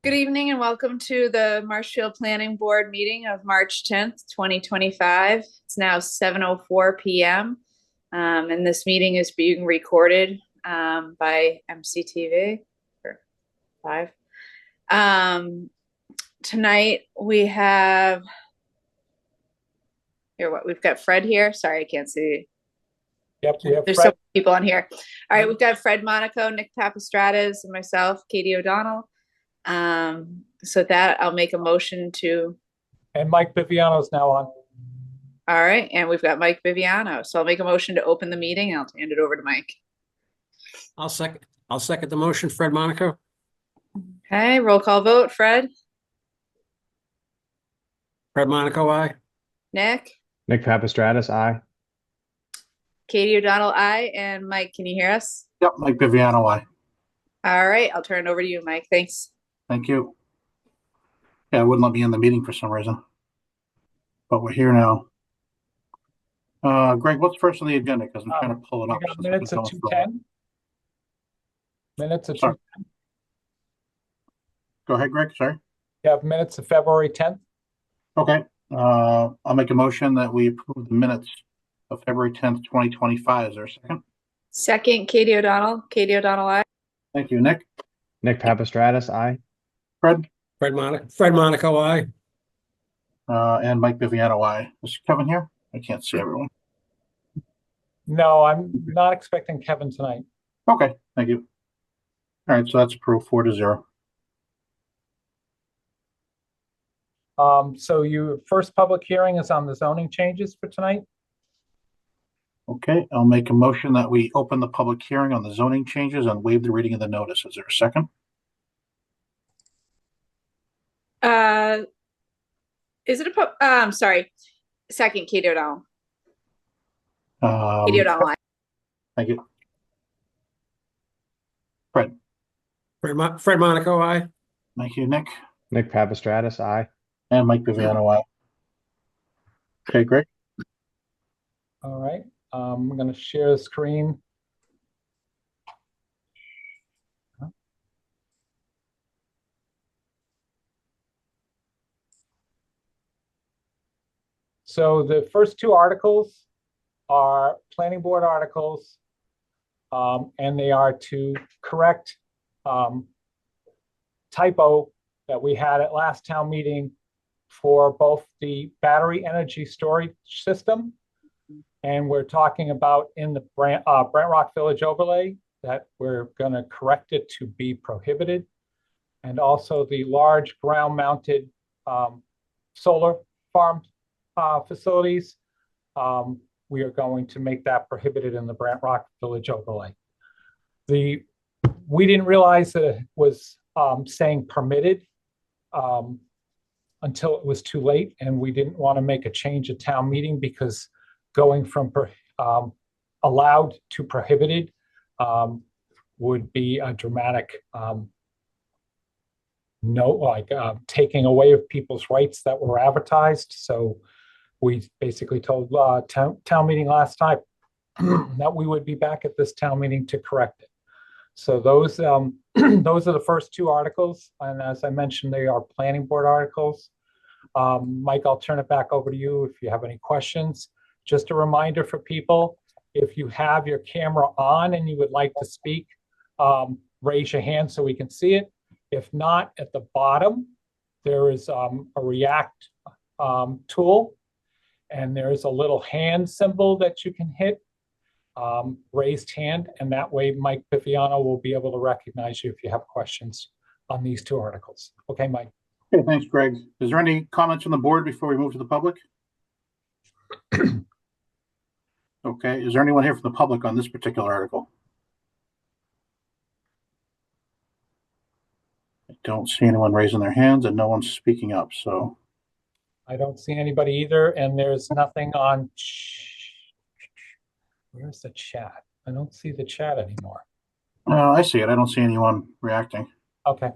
Good evening and welcome to the Marshfield Planning Board meeting of March 10th, 2025. It's now 7:04 p.m. And this meeting is being recorded by MCTV for live. Tonight we have we've got Fred here. Sorry, I can't see. Yep, we have There's Fred. so many people on here. All right, we've got Fred Monaco, Nick Papastratis, and myself, Katie O'Donnell. So that I'll make a motion to. And Mike Viviano's now on. All right, and we've got Mike Viviano. So I'll make a motion to open the meeting. I'll hand it over to Mike. I'll second the motion. Fred Monaco. Okay, roll call vote. Fred, Fred Monaco, aye. Nick, Nick Papastratis, aye. Katie O'Donnell, aye. And Mike, can you hear us? Yep, Mike Viviano, aye. All right, I'll turn it over to you, Mike. Thanks. Thank you. Yeah, it wouldn't let me in the meeting for some reason, but we're here now. Greg, what's first on the agenda? Because I'm trying to pull it up. We got minutes of 2:10. Minutes of Sorry. 2:10. Go ahead, Greg. Sorry. You have minutes of February 10th. Okay. I'll make a motion that we approve the minutes of February 10th, 2025. Is there a second? Second, Katie O'Donnell. Katie O'Donnell, aye. Thank you, Nick. Nick Papastratis, aye. Fred, Fred Monaco, aye. and Mike Viviano, aye. Is Kevin here? I can't see everyone. No, I'm not expecting Kevin tonight. Okay, thank you. All right, so that's approved 4-0. So your first public hearing is on the zoning changes for tonight. Okay, I'll make a motion that we open the public hearing on the zoning changes and waive the reading of the notice. Is there a second? Is it a sorry. Second, Katie O'Donnell. Katie O'Donnell, aye. Thank you. Fred. Fred Monaco, aye. Thank you, Nick. Nick Papastratis, aye. And Mike Viviano, aye. Okay, great. All right. I'm going to share the screen. So the first two articles are planning board articles, and they are to correct typo that we had at last town meeting for both the battery energy storage system, and we're talking about in the Brent Rock Village overlay that we're going to correct it to be prohibited, and also the large ground-mounted solar farm facilities. We are going to make that prohibited in the Brent Rock Village overlay. We didn't realize that it was saying permitted until it was too late, and we didn't want to make a change at town meeting because going from allowed to prohibited would be a dramatic taking away of people's rights that were advertised. So we basically told town meeting last time that we would be back at this town meeting to correct it. So those those are the first two articles, and as I mentioned, they are planning board articles. Mike, I'll turn it back over to you if you have any questions. Just a reminder for people, if you have your camera on and you would like to speak, raise your hand so we can see it. If not, at the bottom, there is a react tool, and there is a little hand symbol that you can hit, raised hand, and that way Mike Viviano will be able to recognize you if you have questions on these two articles. Okay, Mike. Okay, thanks, Greg. Is there any comments from the board before we move to the public? Okay, is there anyone here from the public on this particular article? I don't see anyone raising their hands and no one's speaking up, so. I don't see anybody either, and there's nothing on. Where's the chat? I don't see the chat anymore. I see it. I don't see anyone reacting. Okay.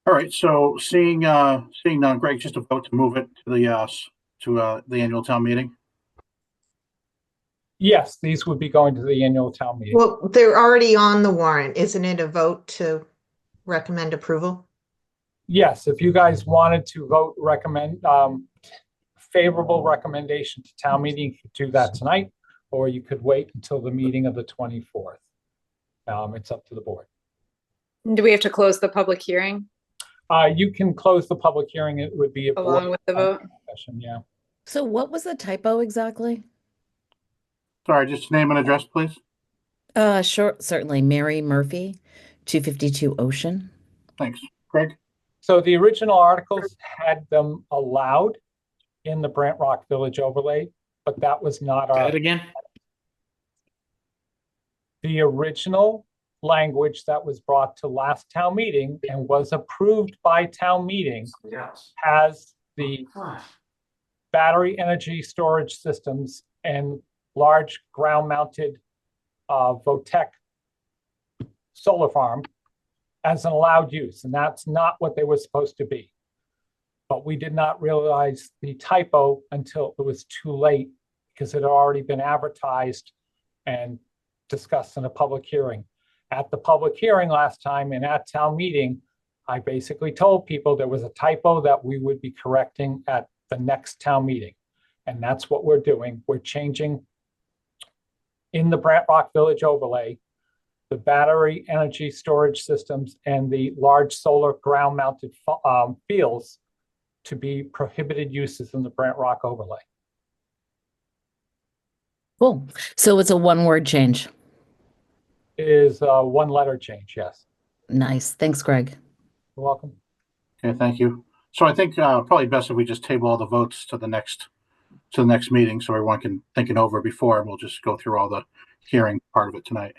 All right, so seeing none, Greg, just a vote to move it to the annual town meeting. Yes, these would be going to the annual town meeting. Well, they're already on the warrant. Isn't it a vote to recommend approval? Yes, if you guys wanted to vote favorable recommendation to town meeting, you could do that tonight, or you could wait until the meeting of the 24th. It's up to the board. Do we have to close the public hearing You can close the public hearing. It would be a board along with the vote? session, yeah. So what was the typo exactly? Sorry, just name and address, please. Sure, certainly. Mary Murphy, 252 Ocean. Thanks. Greg? So the original articles had them allowed in the Brant Rock Village overlay, but that was not Say our, it again? the original language that was brought to last town meeting and was approved by town meeting Yes. has the battery energy storage systems and large ground mounted Votech solar farm as an allowed use, and that's not what they were supposed to be. But we did not realize the typo until it was too late because it had already been advertised and discussed in a public hearing. At the public hearing last time and at town meeting, I basically told people there was a typo that we would be correcting at the next town meeting. And that's what we're doing. We're changing in the Brant Rock Village overlay, the battery energy storage systems and the large solar ground mounted fields to be prohibited uses in the Brant Rock overlay. Cool. So it's a one-word change. It is a one letter change, yes. Nice. Thanks, Greg. You're welcome. Okay, thank you. So I think probably best if we just table all the votes to the next meeting so everyone can think it over before, and we'll just go through all the hearing part of it tonight.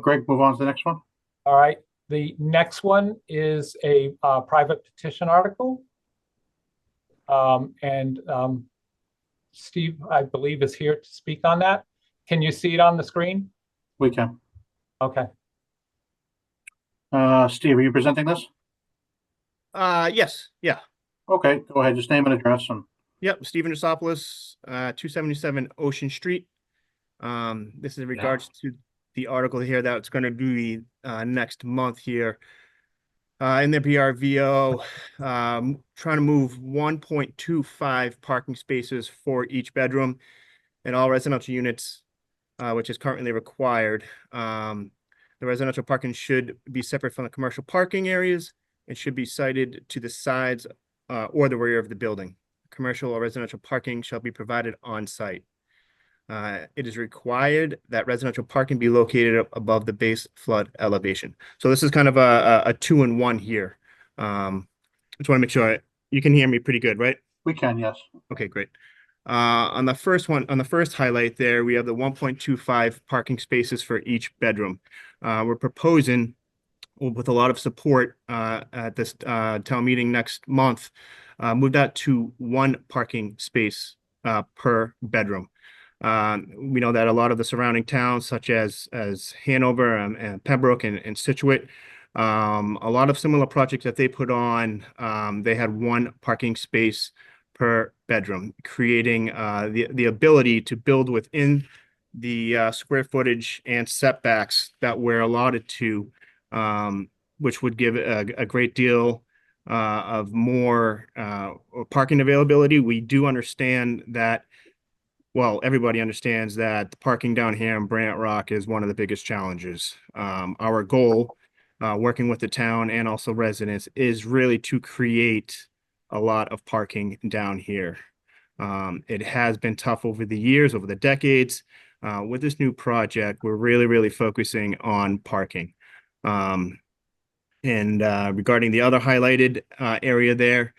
Greg, move on to the next one. All right. The next one is a private petition article. Steve, I believe, is here to speak on that. Can you see it on the screen? We can. Okay. Steve, are you presenting this? Yes, yeah. Okay, go ahead. Just name and address. And Yep, Stephen Drosopoulos, 277 Ocean Street. This is in regards to the article here that's going to be next month here. In the BRVO, trying to move 1.25 parking spaces for each bedroom in all residential units, which is currently required. The residential parking should be separate from the commercial parking areas and should be sited to the sides or the rear of the building. Commercial or residential parking shall be provided on site. It is required that residential parking be located above the base flood elevation. So this is kind of a 2-in-1 here. Just want to make sure you can hear me pretty good, right? we can, yes. Okay, great. On the first highlight there, we have the 1.25 parking spaces for each bedroom. We're proposing, with a lot of support at this town meeting next month, move that to 1 parking space per bedroom. We know that a lot of the surrounding towns, such as Hanover and Pembroke and Situate, a lot of similar projects that they put on, they had 1 parking space per bedroom, creating the ability to build within the square footage and setbacks that we're allotted to, which would give a great deal of more parking availability. We do understand that, well, everybody understands that the parking down here in Brant Rock is one of the biggest challenges. Our goal, working with the town and also residents, is really to create a lot of parking down here. It has been tough over the years, over the decades. With this new project, we're really focusing on parking. And regarding the other highlighted area there,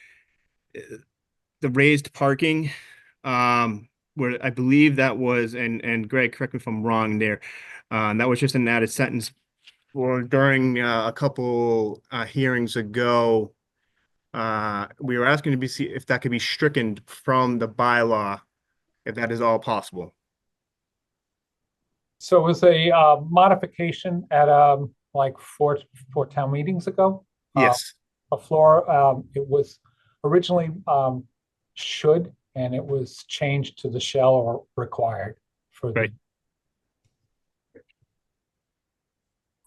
the raised parking, where I believe that was, and Greg, correct me if I'm wrong there, that was just an added sentence or during a couple hearings ago. We were asking to see if that could be stricken from the bylaw, if that is all possible. So it was a modification at like four town meetings ago. Yes. A floor, it was originally should, and it was changed to the shall or required for the. Right.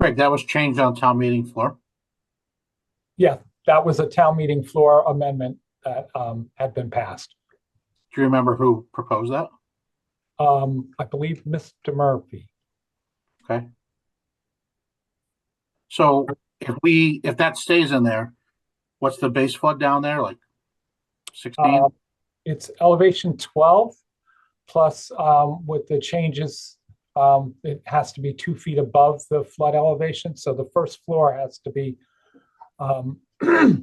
Greg, that was changed on town meeting floor. Yeah, that was a town meeting floor amendment that had been passed. Do you remember who proposed that? I believe Mr. Murphy. Okay. So if that stays in there, what's the base flood down there, like 16? It's elevation 12 plus with the changes, it has to be 2 feet above the flood elevation. So the first floor has to be at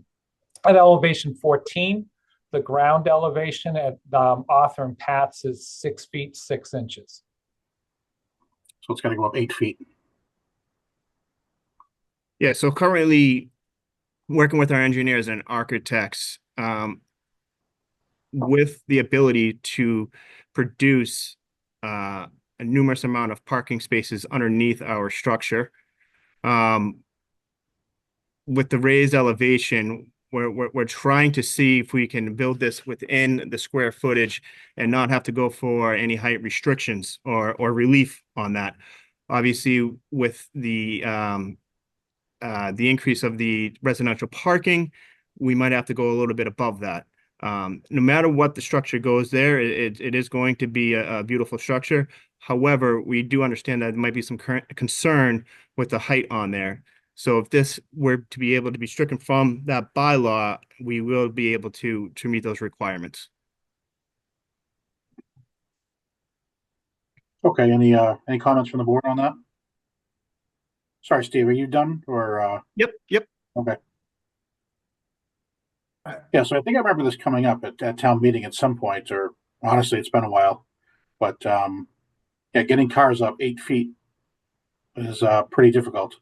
elevation 14. The ground elevation at Arthur and Pat's is 6 feet 6 inches. So it's got to go up 8 feet. Yeah, so currently working with our engineers and architects, with the ability to produce a numerous amount of parking spaces underneath our structure. With the raised elevation, we're trying to see if we can build this within the square footage and not have to go for any height restrictions or relief on that. Obviously, with the increase of the residential parking, we might have to go a little bit above that. No matter what the structure goes there, it is going to be a beautiful structure. However, we do understand that there might be some current concern with the height on there. So if this were to be able to be stricken from that bylaw, we will be able to meet those requirements. Okay, any comments from the board on that? Sorry, Steve, are you done or Yep. okay. Yeah, so I think I remember this coming up at town meeting at some point, or honestly, it's been a while. But yeah, getting cars up 8 feet is pretty difficult.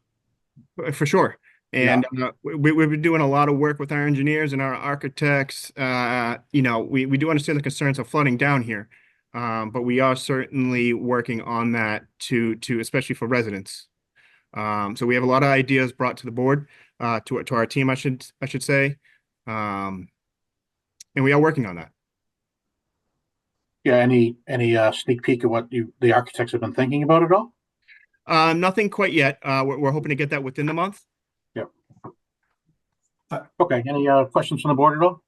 For sure. And we've been doing a lot of work with our engineers and our architects. We do understand the concerns of flooding down here, but we are certainly working on that to especially for residents. So we have a lot of ideas brought to the board, to our team, I should say, and we are working on that. Yeah, any sneak peek of what the architects have been thinking about it all? Nothing quite yet. We're hoping to get that within the month. Yep. Okay, any questions from the board at all?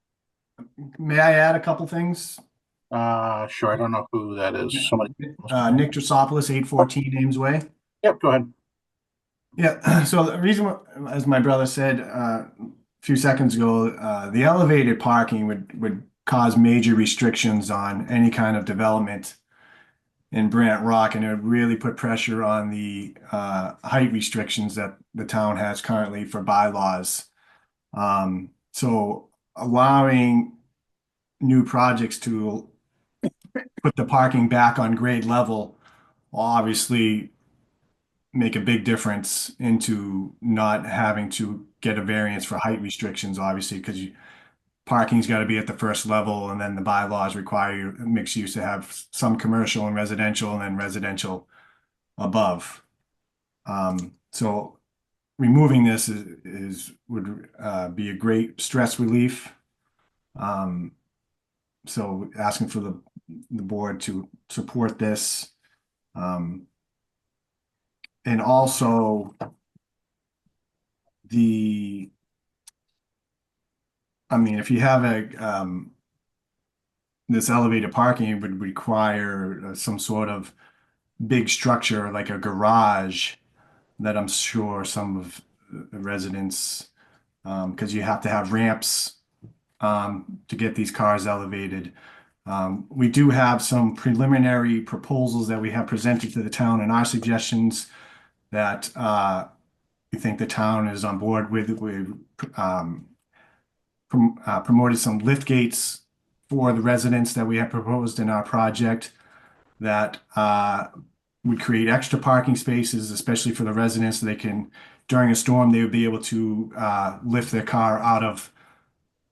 May I add a couple things? Sure, I don't know who that is. Somebody. Nick Drosopoulos, 814 Ames Way. Yep, go ahead. Yeah, so the reason, as my brother said a few seconds ago, the elevated parking would cause major restrictions on any kind of development in Brant Rock, and it would really put pressure on the height restrictions that the town has currently for bylaws. So allowing new projects to put the parking back on grade level will obviously make a big difference into not having to get a variance for height restrictions, obviously, because parking's got to be at the first level, and then the bylaws require mixed use to have some commercial and then residential above. So removing this would be a great stress relief. So asking for the board to support this. And also if you have this elevated parking, it would require some sort of big structure like a garage that I'm sure some of the residents, because you have to have ramps to get these cars elevated. We do have some preliminary proposals that we have presented to the town and our suggestions that we think the town is on board with. We've promoted some lift gates for the residents that we have proposed in our project that would create extra parking spaces, especially for the residents, so they can, during a storm, they would be able to lift their car out of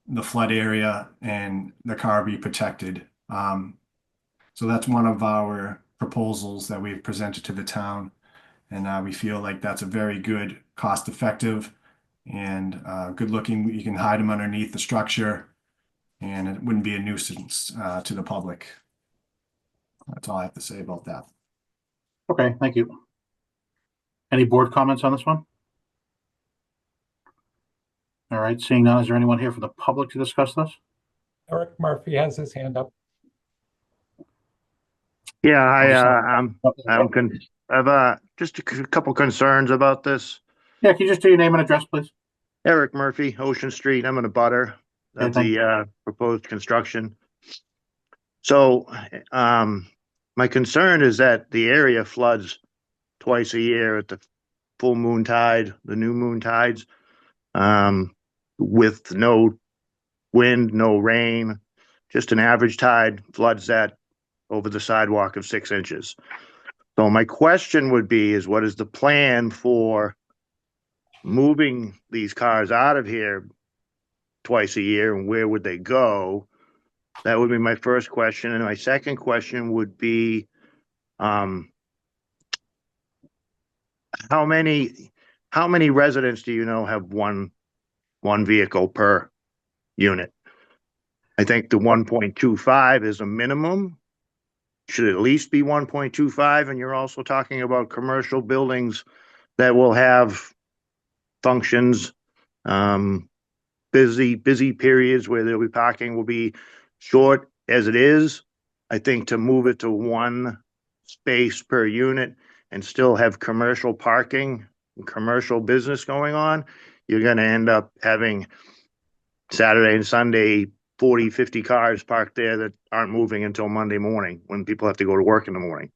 the flood area and the car be protected. So that's one of our proposals that we've presented to the town. And we feel like that's a very good, cost-effective and good looking. You can hide them underneath the structure and it wouldn't be a nuisance to the public. That's all I have to say about that. Okay, thank you. Any board comments on this one? All right, seeing none, is there anyone here from the public to discuss this? Eric Murphy has his hand up. Yeah, Okay. I've just a couple concerns about this. Yeah, can you just do your name and address, please? Eric Murphy, Ocean Street. I'm in a butter of Okay, thank the proposed construction. So, my concern is that the area floods twice a year at the full moon tide, the new moon tides, with no wind, no rain, just an average tide floods that over the sidewalk of 6 inches. So my question would be is what is the plan for moving these cars out of here twice a year, and where would they go? That would be my first question. And my second question would be, how many residents do you know have one vehicle per unit? I think the 1.25 is a minimum. Should at least be 1.25, and you're also talking about commercial buildings that will have functions, busy periods where there'll be parking will be short as it is. I think to move it to one space per unit and still have commercial parking, commercial business going on, you're going to end up having Saturday and Sunday 40, 50 cars parked there that aren't moving until Monday morning when people have to go to work in the morning.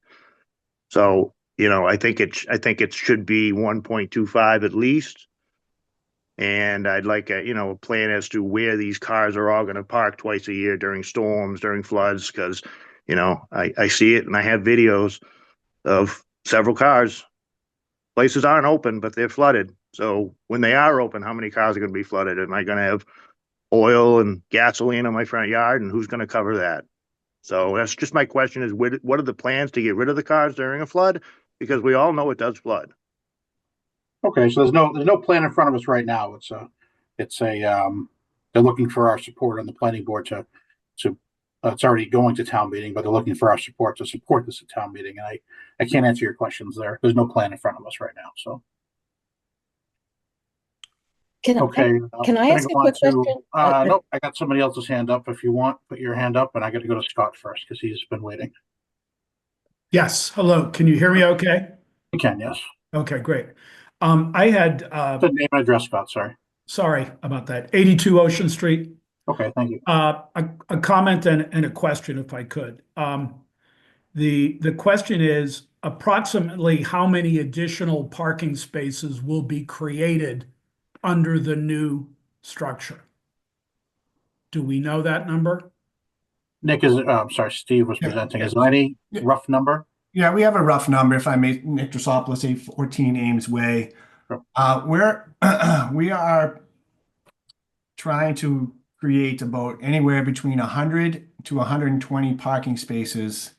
So, I think it should be 1.25 at least. And I'd like a plan as to where these cars are all going to park twice a year during storms, during floods, because, I see it and I have videos of several cars. Places aren't open, but they're flooded. So when they are open, how many cars are going to be flooded? Am I going to have oil and gasoline in my front yard, and who's going to cover that? So that's just my question is what are the plans to get rid of the cars during a flood? Because we all know it does flood. Okay, so there's no plan in front of us right now. They're looking for our support on the planning board to it's already going to town meeting, but they're looking for our support to support this at town meeting. And I can't answer your questions there. There's no plan in front of us right now, so. Okay. Can I ask a quick question? No, I got somebody else's hand up. If you want, put your hand up, and I got to go to Scott first because he's been waiting. Yes, hello. Can you hear me okay? You can, yes. Okay, great. I had The name and address, Scott, sorry about that. 82 Ocean Street. Okay, thank you. A comment and a question, if I could. The question is approximately how many additional parking spaces will be created under the new structure? Do we know that number? Nick Steve was presenting. Is there any rough number? Yeah, we have a rough number. If I may, Nick Drosopoulos, 814 Ames Way. Sure. We are trying to create about anywhere between 100 to 120 parking spaces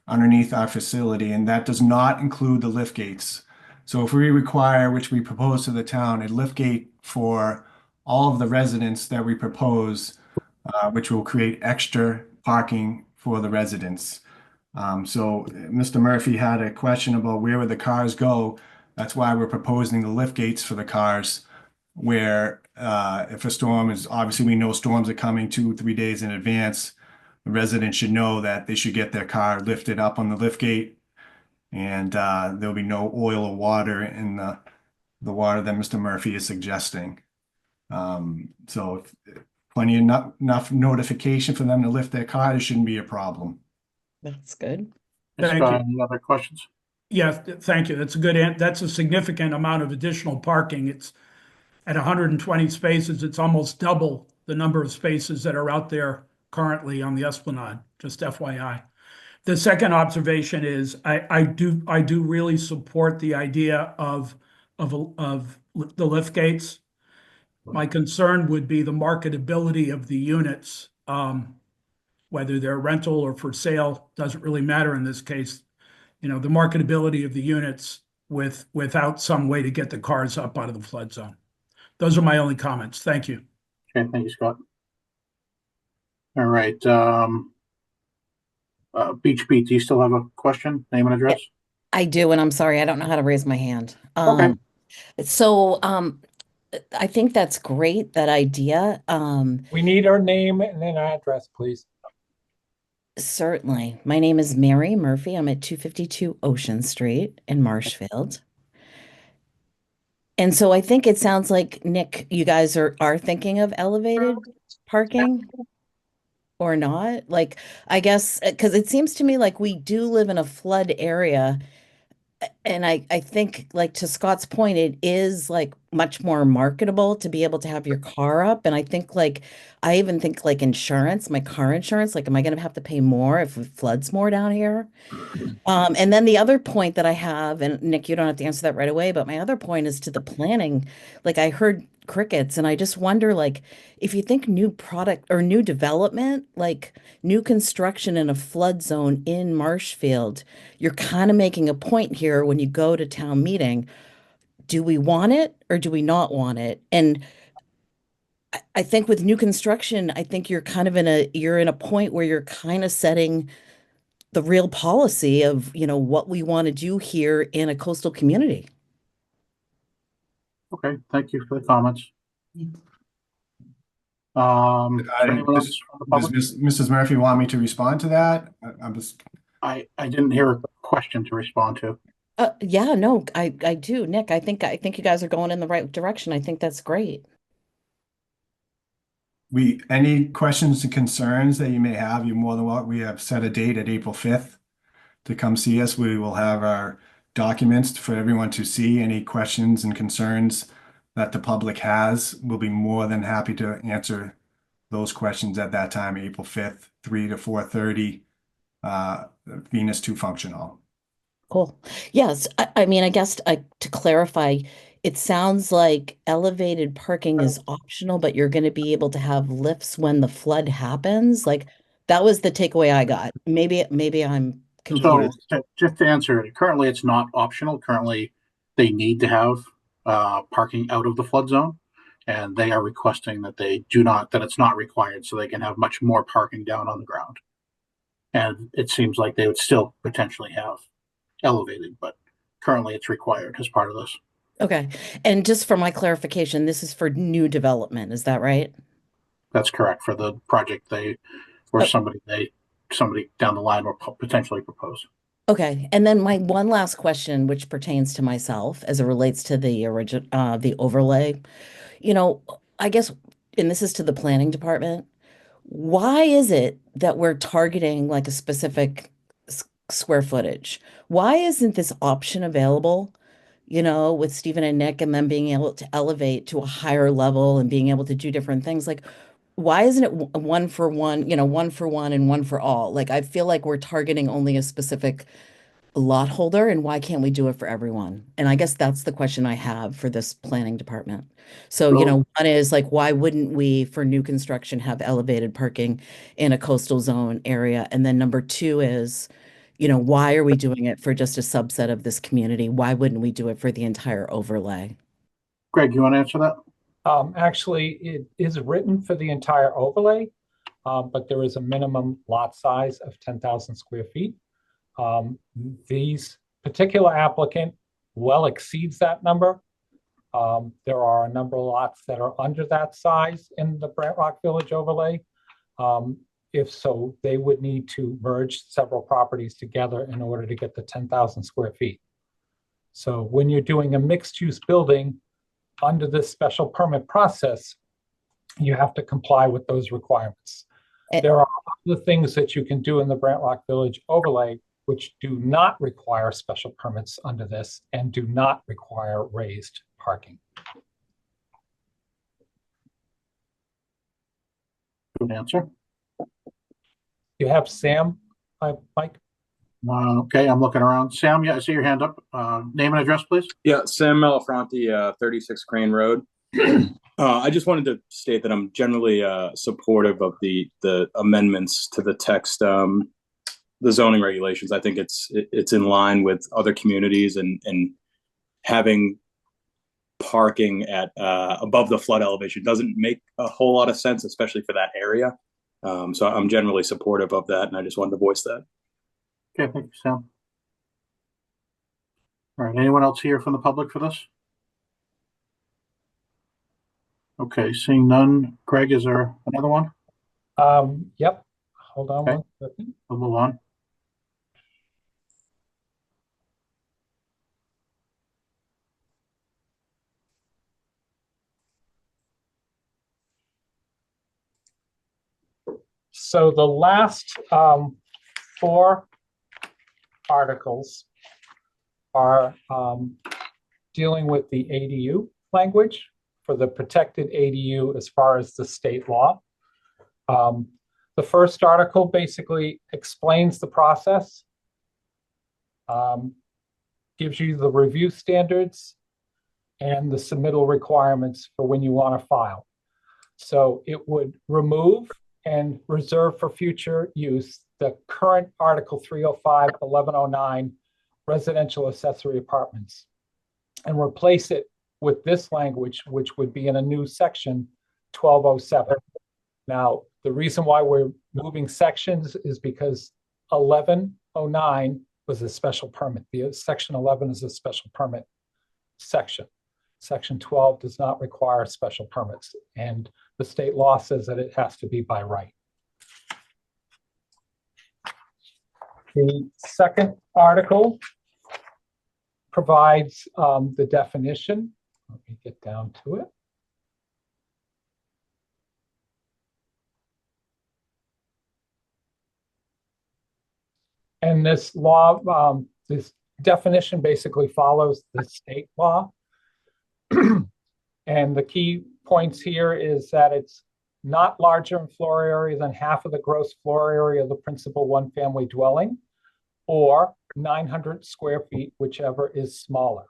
underneath our facility, and that does not include the lift gates. So if we require, which we propose to the town, a lift gate for all of the residents that we propose, which will create extra parking for the residents. So Mr. Murphy had a question about where would the cars go. That's why we're proposing the lift gates for the cars, where if a storm is, obviously we know storms are coming 2-3 days in advance. The residents should know that they should get their car lifted up on the lift gate, and there'll be no oil or water in the water that Mr. Murphy is suggesting. So plenty enough notification for them to lift their car, it shouldn't be a problem. That's good. Thank you. Any other questions? Yes, thank you. That's a good that's a significant amount of additional parking. It's at 120 spaces. It's almost double the number of spaces that are out there currently on the Esplanade, just FYI. The second observation is I do really support the idea of the lift gates. My concern would be the marketability of the units, whether they're rental or for sale, doesn't really matter in this case. The marketability of the units without some way to get the cars up out of the flood zone. Those are my only comments. Thank you. Okay, thank you, Scott. All right. Beach Beat, do you still have a question? Name and address? I do, and I'm sorry, I don't know how to raise my hand. Okay. So I think that's great, that idea. We need our name and an address, please. Certainly. My name is Mary Murphy. I'm at 252 Ocean Street in Marshfield. And so I think it sounds like, Nick, you guys are thinking of elevated parking or not? Like, I guess, because it seems to me like we do live in a flood area. And I think, like, to Scott's point, it is like much more marketable to be able to have your car up. And I think, like, I even think like insurance, my car insurance, like, am I going to have to pay more if it floods more down here? And then the other point that I have, and Nick, you don't have to answer that right away, but my other point is to the planning. Like, I heard crickets, and I just wonder, like, if you think new product or new development, like new construction in a flood zone in Marshfield, you're kind of making a point here when you go to town meeting. Do we want it or do we not want it? And I think with new construction, I think you're kind of you're in a point where you're kind of setting the real policy of, what we want to do here in a coastal community. Okay, thank you for the comments. Is there anyone else from the public? Does Mrs. Murphy want me to respond to that? I'm just, I didn't hear a question to respond to. Yeah, no, I do, Nick. I think you guys are going in the right direction. I think that's great. any questions and concerns that you may have, you're more than welcome. We have set a date at April 5th to come see us. We will have our documents for everyone to see. Any questions and concerns that the public has, we'll be more than happy to answer those questions at that time, April 5th, 3 to 4:30, Venus 2 Function Hall. Cool. Yes, I mean, I guess to clarify, it sounds like elevated parking is optional, but you're going to be able to have lifts when the flood happens. Like, that was the takeaway I got. Maybe I'm So confused. just to answer it, currently it's not optional. Currently, they need to have parking out of the flood zone, and they are requesting that that it's not required, so they can have much more parking down on the ground. And it seems like they would still potentially have elevated, but currently it's required as part of this. Okay. And just for my clarification, this is for new development, is that right? That's correct for the project or Oh. somebody down the line will potentially propose. Okay, and then my one last question, which pertains to myself as it relates to the overlay. You know, I guess, and this is to the planning department. Why is it that we're targeting like a specific square footage? Why isn't this option available, with Stephen and Nick and them being able to elevate to a higher level and being able to do different things? Like, why isn't it one for one, one for one and one for all? Like, I feel like we're targeting only a specific lot holder, and why can't we do it for everyone? And I guess that's the question I have for this planning department. So, one is like, why wouldn't we, for new construction, have elevated parking in a coastal zone area? And then number two is, why are we doing it for just a subset of this community? Why wouldn't we do it for the entire overlay? Greg, you want to answer that? Actually, it is written for the entire overlay, but there is a minimum lot size of 10,000 square feet. These particular applicant well exceeds that number. There are a number of lots that are under that size in the Brant Rock Village overlay. If so, they would need to merge several properties together in order to get the 10,000 square feet. So when you're doing a mixed-use building under this special permit process, you have to comply with those requirements. There are other things that you can do in the Brant Rock Village overlay which do not require special permits under this and do not require raised parking. Good answer. You have Sam, Mike? Okay, I'm looking around. Sam, yeah, I see your hand up. Name and address, please. Yeah, Sam Malafronte, 36 Crane Road. I just wanted to state that I'm generally supportive of the amendments to the text, the zoning regulations. I think it's in line with other communities, and having parking at above the flood elevation doesn't make a whole lot of sense, especially for that area. So I'm generally supportive of that, and I just wanted to voice that. Okay, thank you, Sam. All right, anyone else here from the public for this? Okay, seeing none. Greg, is there another one? Yep. Hold on Okay. one second. We'll move on. So the last four articles are dealing with the ADU language for the protected ADU as far as the state law. The first article basically explains the process, gives you the review standards and the submittal requirements for when you want to file. So it would remove and reserve for future use the current Article 305, 1109 residential accessory apartments and replace it with this language, which would be in a new section 1207. Now, the reason why we're moving sections is because 1109 was a special permit. The section 11 is a special permit section. Section 12 does not require special permits, and the state law says that it has to be by right. The second article provides the definition. Let me get down to it. And this law, this definition basically follows the state law. And the key points here is that it's not larger in floor area than half of the gross floor area of the principal one-family dwelling, or 900 square feet, whichever is smaller.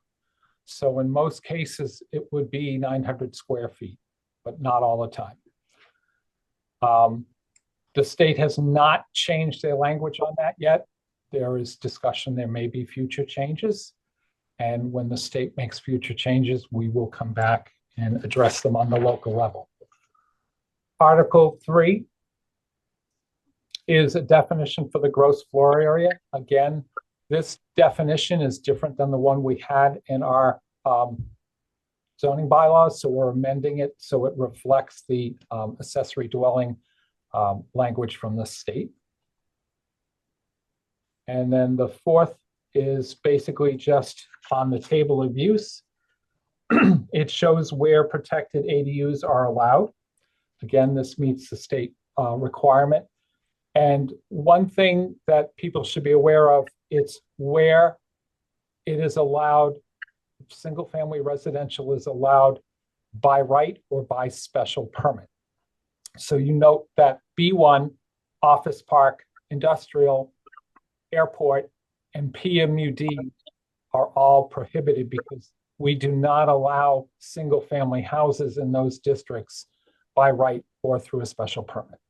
So in most cases, it would be 900 square feet, but not all the time. The state has not changed their language on that yet. There is discussion, there may be future changes. And when the state makes future changes, we will come back and address them on the local level. Article 3 is a definition for the gross floor area. Again, this definition is different than the one we had in our zoning bylaws, so we're amending it so it reflects the accessory dwelling language from the state. And then the fourth is basically just on the table of use. It shows where protected ADUs are allowed. Again, this meets the state requirement. And one thing that people should be aware of, it's where it is allowed, single-family residential is allowed by right or by special permit. So you note that B1, office park, industrial, airport, and PMUD are all prohibited because we do not allow single-family houses in those districts by right or through a special permit.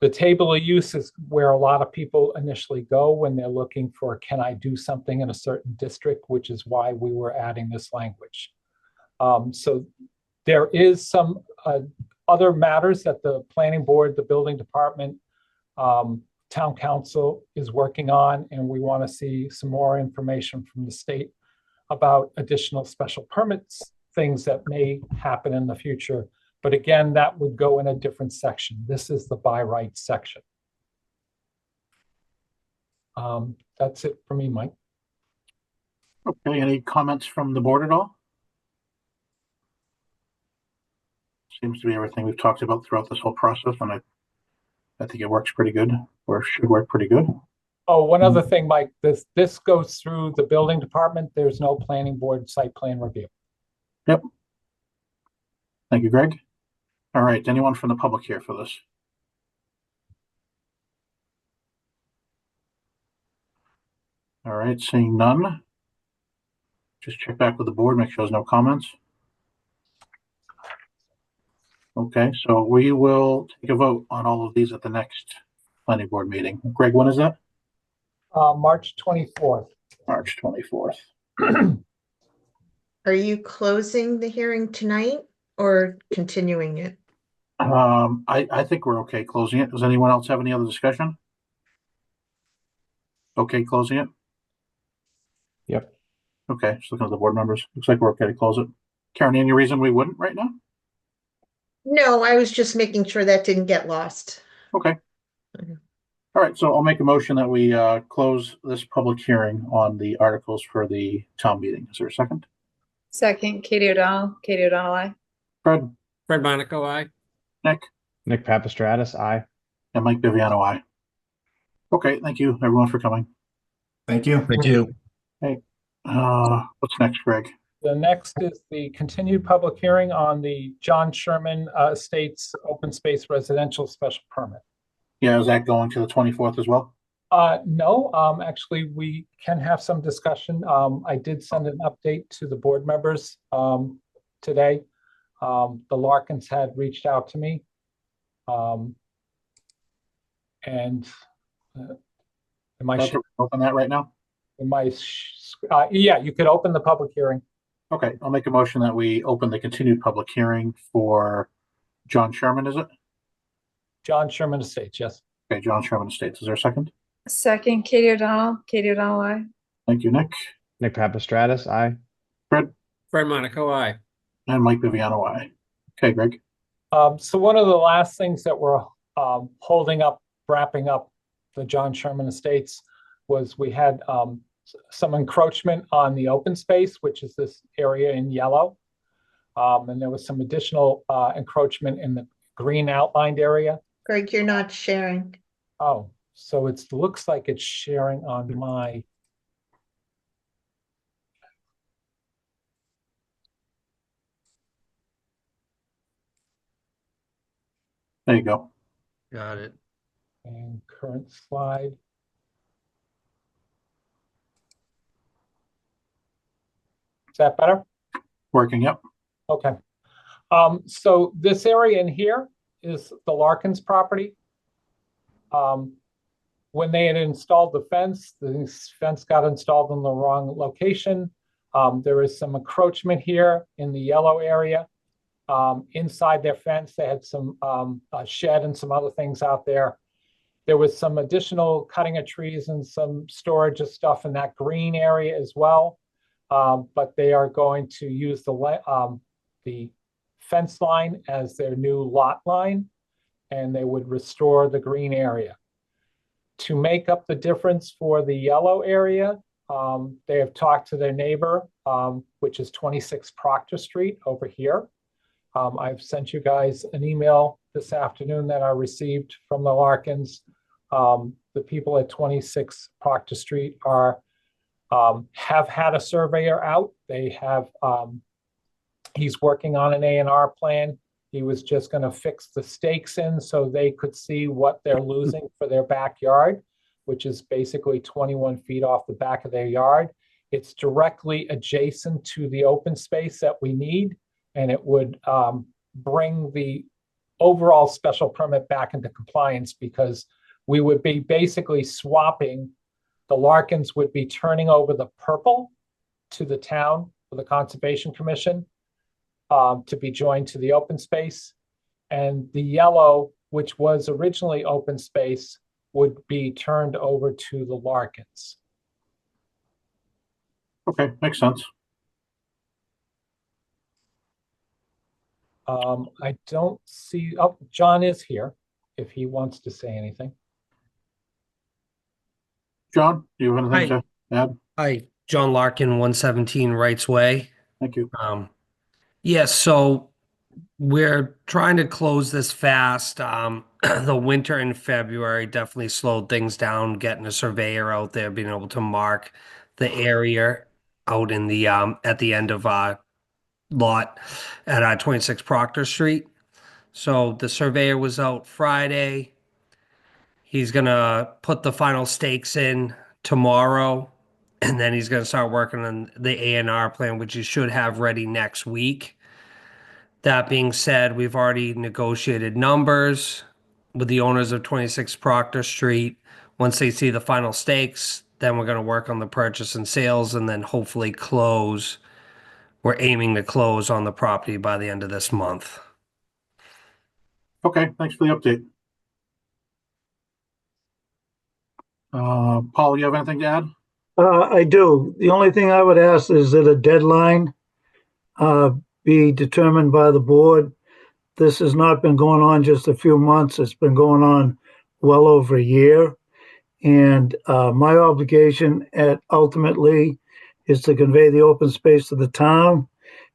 The table of use is where a lot of people initially go when they're looking for, can I do something in a certain district, which is why we were adding this language. So there is some other matters that the planning board, the building department, town council is working on, and we want to see some more information from the state about additional special permits, things that may happen in the future. But again, that would go in a different section. This is the by right section. That's it for me, Mike. Okay, any comments from the board at all? Seems to be everything we've talked about throughout this whole process, and I think it works pretty good, or should work pretty good. Oh, one other thing, Mike, this goes through the building department. There's no planning board site plan review. Yep. Thank you, Greg. All right, anyone from the public here for this? All right, seeing none. Just check back with the board, make sure there's no comments. Okay, so we will take a vote on all of these at the next planning board meeting. Greg, when is that? March 24th. March 24th. Are you closing the hearing tonight or continuing it? I think we're okay closing it. Does anyone else have any other discussion? Okay, closing it. Yep. Okay, just looking at the board members. Looks like we're okay to close it. Karen, any reason we wouldn't right now? No, I was just making sure that didn't get lost. Okay. Okay. All right, so I'll make a motion that we close this public hearing on the articles for the town meeting. Is there a second? Second, Katie O'Donnell, aye. Fred, Fred Monaco, aye. Nick, Nick Papastratus, aye. and Mike Viviano, aye. Okay, thank you everyone for coming. Thank you. Thank you. What's next, Greg? The next is the continued public hearing on the John Sherman Estates Open Space Residential Special Permit. Yeah, is that going to the 24th as well? No, actually, we can have some discussion. I did send an update to the board members today. The Larkins had reached out to me. And am I open that right now? Yeah, you could open the public hearing. Okay, I'll make a motion that we open the continued public hearing for John Sherman, is it? John Sherman Estates, yes. Okay, John Sherman Estates. Is there a second? Second, Katie O'Donnell, aye. Thank you, Nick. Nick Papastratus, aye. Fred, Fred Monaco, aye. and Mike Viviano, aye. Okay, Greg. So one of the last things that we're holding up, wrapping up the John Sherman Estates was we had some encroachment on the open space, which is this area in yellow. And there was some additional encroachment in the green outlined area. Greg, you're not sharing. Oh, so it looks like it's sharing on my. There you go. Got it. And current slide. Is that better? Working, yep. Okay. So this area in here is the Larkins property. When they had installed the fence got installed in the wrong location. There is some encroachment here in the yellow area. Inside their fence, they had some a shed and some other things out there. There was some additional cutting of trees and some storage of stuff in that green area as well. But they are going to use the fence line as their new lot line, and they would restore the green area. To make up the difference for the yellow area, they have talked to their neighbor, which is 26 Proctor Street over here. I've sent you guys an email this afternoon that I received from the Larkins. The people at 26 Proctor Street have had a surveyor out. They have, he's working on an A&R plan. He was just going to fix the stakes in so they could see what they're losing for their backyard, which is basically 21 feet off the back of their yard. It's directly adjacent to the open space that we need, and it would bring the overall special permit back into compliance because we would be basically swapping. The Larkins would be turning over the purple to the town for the Conservation Commission to be joined to the open space. And the yellow, which was originally open space, would be turned over to the Larkins. Okay, makes sense. I don't see, oh, John is here if he wants to say anything. John, do you have anything to add? Hi, John Larkin, 117 Wrights Way. Thank you. Yes, so we're trying to close this fast. The winter in February definitely slowed things down, getting a surveyor out there, being able to mark the area out in the at the end of lot at 26 Proctor Street. So the surveyor was out Friday. He's gonna put the final stakes in tomorrow, and then he's gonna start working on the A&R plan, which he should have ready next week. That being said, we've already negotiated numbers with the owners of 26 Proctor Street. Once they see the final stakes, then we're gonna work on the purchase and sales, and then hopefully close. We're aiming to close on the property by the end of this month. Okay, thanks for the update. Paul, you have anything to add? I do. The only thing I would ask is that a deadline be determined by the board. This has not been going on just a few months. It's been going on well over a year. And my obligation ultimately is to convey the open space to the town.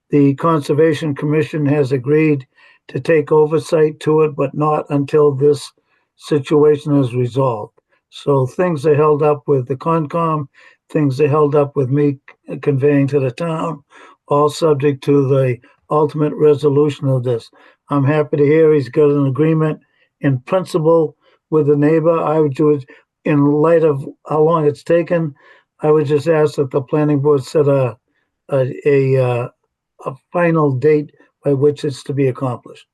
The Conservation Commission has agreed to take oversight to it, but not until this situation is resolved. So things are held up with the Concom, things are held up with me conveying to the town, all subject to the ultimate resolution of this. I'm happy to hear he's got an agreement in principle with the neighbor. I would do it in light of how long it's taken. I would just ask that the planning board set a final date by which it's to be accomplished.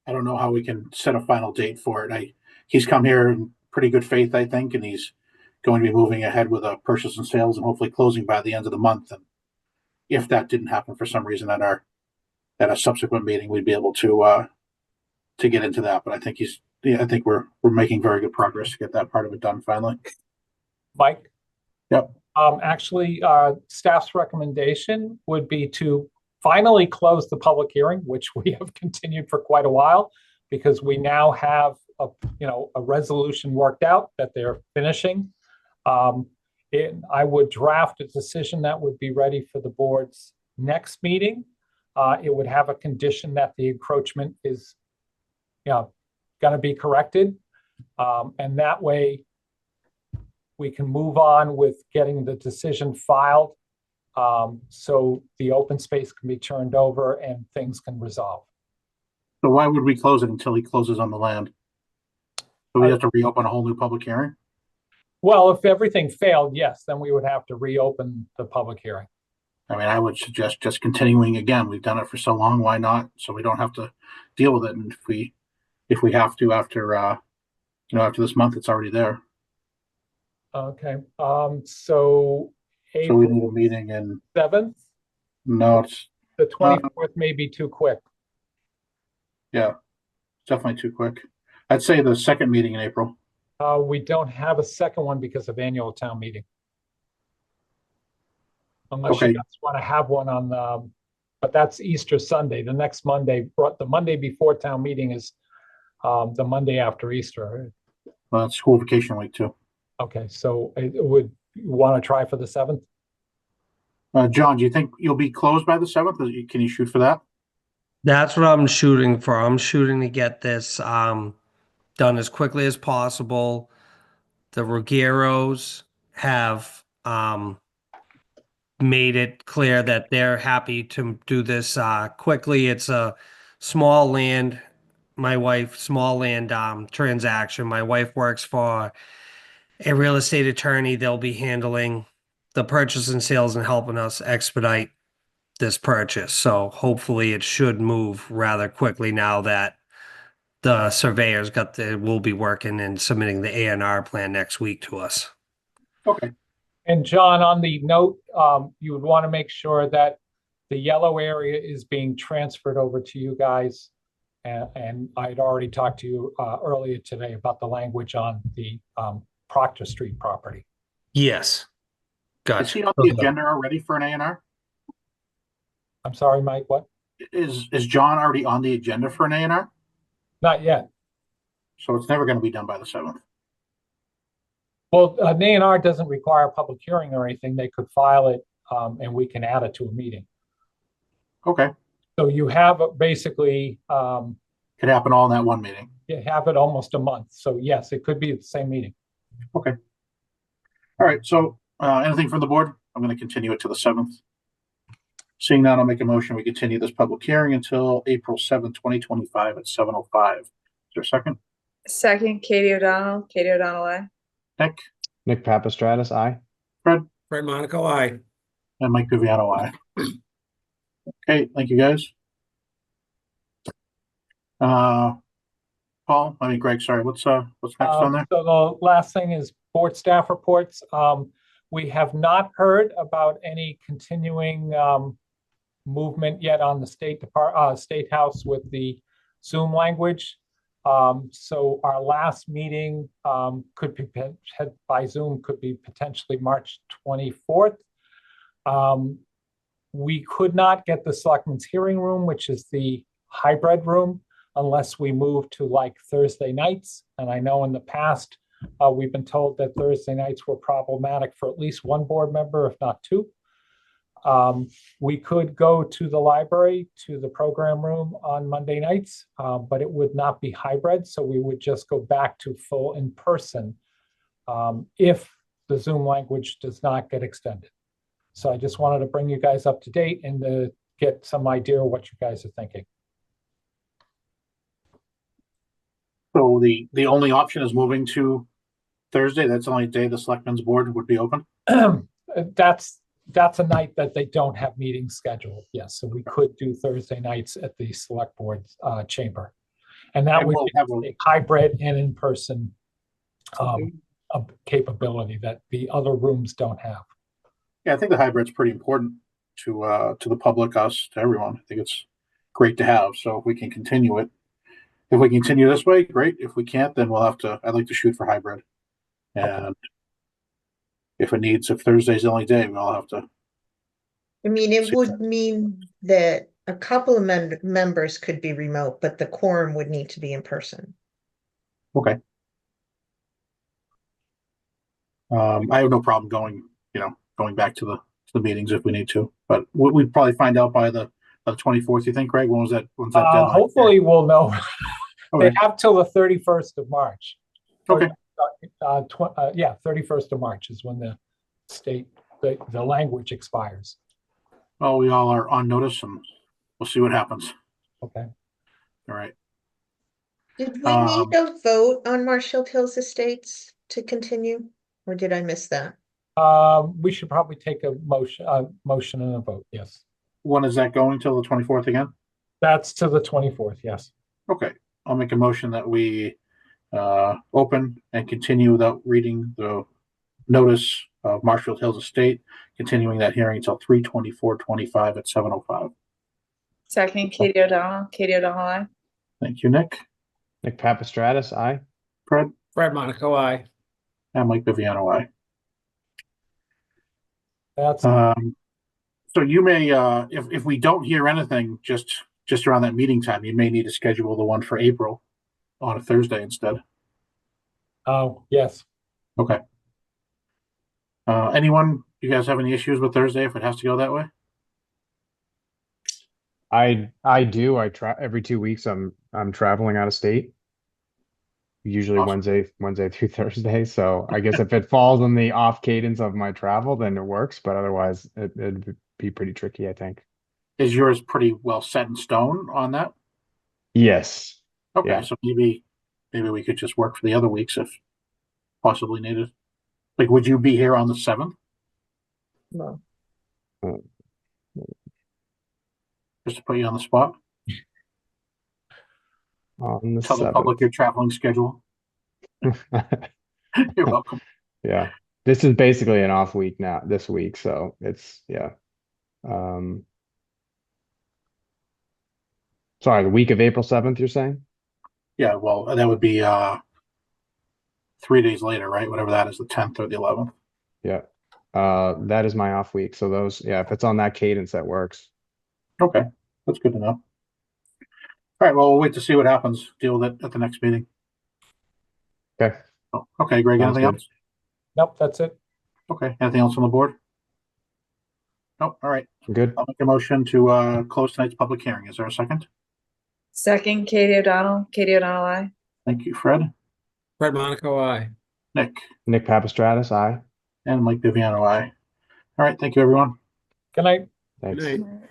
I don't know how we can set a final date for it. He's come here in pretty good faith, I think, and he's going to be moving ahead with a purchase and sales and hopefully closing by the end of the month. And if that didn't happen for some reason at a subsequent meeting, we'd be able to get into that. But I think I think we're making very good progress to get that part of it done finally. Mike? Yep. Actually, staff's recommendation would be to finally close the public hearing, which we have continued for quite a while, because we now have a resolution worked out that they're finishing. I would draft a decision that would be ready for the board's next meeting. It would have a condition that the encroachment is going to be corrected. And that way we can move on with getting the decision filed, so the open space can be turned over and things can resolve. So why would we close it until he closes on the land? So we have to reopen a whole new public hearing? Well, if everything failed, yes, then we would have to reopen the public hearing. I mean, I would suggest just continuing again. We've done it for so long. Why not? So we don't have to deal with it. And if we have to after after this month, it's already there. Okay. So So we April need a meeting in 7th. No, it's The 24th may be too quick. yeah, it's definitely too quick. I'd say the second meeting in April. We don't have a second one because of annual town meeting. Unless Okay. you guys want to have one on, but that's Easter Sunday. The next Monday, the Monday before town meeting is the Monday after Easter. Well, it's school vacation week too. Okay, so would you want to try for the 7th? John, do you think you'll be closed by the 7th? Can you shoot for that? That's what I'm shooting for. I'm shooting to get this done as quickly as possible. The Ruggieros have made it clear that they're happy to do this quickly. It's a small land, transaction. My wife works for a real estate attorney. They'll be handling the purchase and sales and helping us expedite this purchase. So hopefully it should move rather quickly now that the surveyors will be working and submitting the A&R plan next week to us. Okay. And John, on the note, you would want to make sure that the yellow area is being transferred over to you guys. And I'd already talked to you earlier today about the language on the Proctor Street property. Yes. Gotcha. Is he on the agenda already for an A&R? I'm sorry, Mike, what? Is John already on the agenda for an A&R? Not yet. So it's never going to be done by the 7th. Well, an A&R doesn't require a public hearing or anything. They could file it and we can add it to a meeting. Okay. So you have basically Could happen all in that one meeting. you have it almost a month. So yes, it could be the same meeting. Okay. All right. So anything from the board? I'm going to continue it to the 7th. Seeing that, I'll make a motion. We continue this public hearing until April 7th, 2025 at 7:05. Is there a second? Second, Katie O'Donnell, aye. Nick? Nick Papastratus, aye. Fred? Fred Monaco, aye. And Mike Viviano, aye. Okay, thank you guys. Greg, sorry, what's next on there? So the last thing is board staff reports. We have not heard about any continuing movement yet on the State House with the Zoom language. So our last meeting could be had by Zoom, could be potentially March 24th. We could not get the Selectmen's Hearing Room, which is the hybrid room, unless we move to like Thursday nights. And I know in the past, we've been told that Thursday nights were problematic for at least one board member, if not two. We could go to the library, to the program room on Monday nights, but it would not be hybrid. So we would just go back to full in person if the Zoom language does not get extended. So I just wanted to bring you guys up to date and to get some idea of what you guys are thinking. So the only option is moving to Thursday. That's the only day the Selectmen's Board would be open. That's a night that they don't have meetings scheduled. Yes, so we could do Thursday nights at the Select Board chamber, and that would we'll be have a hybrid and in-person capability that the other rooms don't have. Yeah, I think the hybrid's pretty important to the public, us, to everyone. I think it's great to have. So if we can continue it, if we continue this way, great. If we can't, then we'll have to. I'd like to shoot for hybrid, and if Thursday's the only day, we'll have to. I mean, it would mean that a couple of members could be remote, but the quorum would need to be in person. Okay. I have no problem going back to the meetings if we need to, but we'd probably find out by the 24th. You think, Greg? When's that deadline? Hopefully we'll know. Okay. They have till the 31st of March. Okay. 31st of March is when the language expires. Well, we all are on notice, and we'll see what happens. Okay. All right. Did we need a vote on Marshfield Hills Estates to continue, or did I miss that? We should probably take a motion and a vote. Yes. When is that going till the 24th again? That's to the 24th. Yes. Okay. I'll make a motion that we open and continue without reading the notice of Marshfield Hills Estate, continuing that hearing until 3/24/25 at 7:05. Second, Katie O'Donnell. Katie O'Donnell, aye. Thank you, Nick. Nick Papastratus, aye. Fred? Fred Monaco, aye. And Mike Viviano, aye. That's so you may if we don't hear anything just around that meeting time, you may need to schedule the one for April on a Thursday instead. Oh, yes. Okay. You guys have any issues with Thursday if it has to go that way? I do. I try every 2 weeks. I'm traveling out of state. Usually Awesome. Wednesday through Thursday. So I guess if it falls on the off cadence of my travel, then it works. But otherwise, it'd be pretty tricky, I think. Is yours pretty well set in stone on that? Yes. Okay, Yeah. so maybe we could just work for the other weeks if possibly needed. Like, would you be here on the 7th? No. Just to put you on the spot. On the Tell the 7th. public your traveling schedule. You're welcome. Yeah. This is basically an off week now, this week. So it's, yeah. Sorry, the week of April 7th, you're saying? Yeah, well, that would be 3 days later, right? Whatever that is, the 10th or the 11th. Yeah. That is my off week. So those, yeah, if it's on that cadence, that works. Okay, that's good to know. All right, well, we'll wait to see what happens. Deal with it at the next meeting. Okay. Oh, okay, Greg, Sounds anything good. else? Nope, that's it. Okay, anything else on the board? Nope, all right. Good. I'll make a motion to close tonight's public hearing. Is there a second? Second, Katie O'Donnell. Katie O'Donnell, aye. Thank you, Fred. Fred Monaco, aye. Nick. Nick Papastratus, aye. And Mike Viviano, aye. All right, thank you, everyone. Good night. Thanks. Good night.